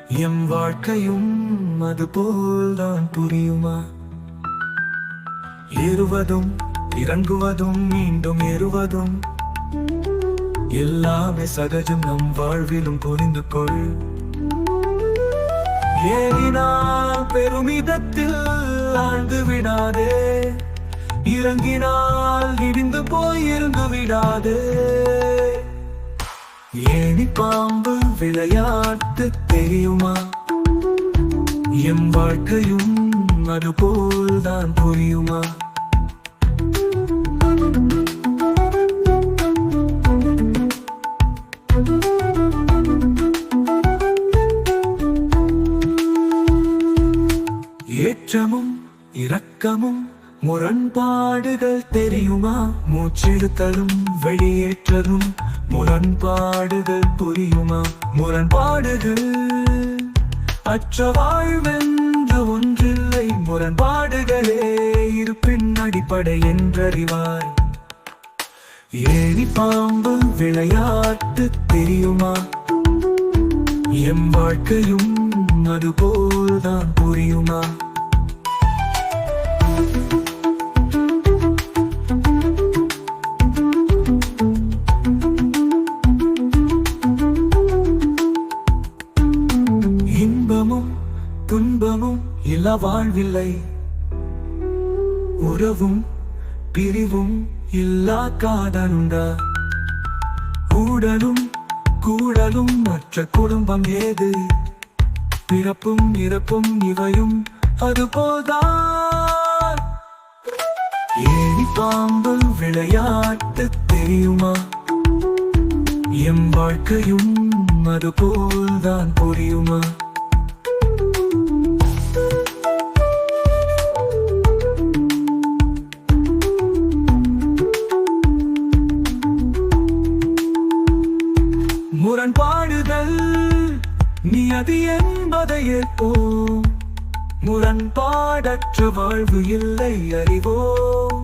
M வாழ்க்கையும் அதுபோல்தான் புரியுமா? ஏறுவதும் இறங்குவதும் மீண்டும் ஏறுவதும் எல்லாமே சகஜம், நம் வாழ்விலும் புரிந்து கொள். ஏறினால் பெருமிதத்தில் ஆழ்ந்து விடாதே, இறங்கினால் இடிந்து போய் இருந்து விடாதே. ஏணி பாம்பு விளையாட்டு தெரியுமா? எம் வாழ்க்கையும் அதுபோல்தான் புரியுமா? ஏற்றமும் இரக்கமும் முரண்பாடுகள் தெரியுமா? மூச்செடுத்தலும் வெளியேற்றலும் முரண்பாடுகள் புரியுமா? முரண்பாடுகள் அற்ற வாழ்வென்று ஒன்றில்லை, முரண்பாடுகளே இருப்பின் அடிப்படை என்றறிவாய். ஏணி பாம்பு விளையாட்டு தெரியுமா? எம் வாழ்க்கையும் அதுபோல்தான் புரியுமா? இன்பமும் துன்பமும் இல்லா வாழ்வில்லை, உறவும் பிரிவும் இல்லா காதலுண்டா? ஊடலும் கூடலும் மற்ற குடும்பம் ஏது? பிறப்பும் இறப்பும் இவையும் அதுபோல்தான். ஏணி பாம்பு விளையாட்டு தெரியுமா? எம் வாழ்க்கையும் அதுபோல்தான் புரியுமா? முரண்பாடுதல் நியதி என்பதை ஏற்போம், முரண்பாடற்ற வாழ்வு இல்லை அறிவோம்.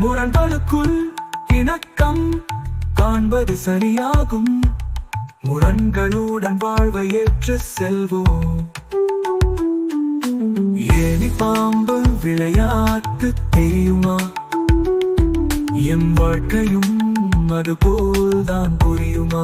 முரண்களுக்குள் இணக்கம் காண்பது சரியாகும், முரண்களுடன் வாழ்வை ஏற்று செல்வோம். ஏணி பாம்பு விளையாட்டு தெரியுமா? எம் வாழ்க்கையும் அதுபோல்தான் புரியுமா?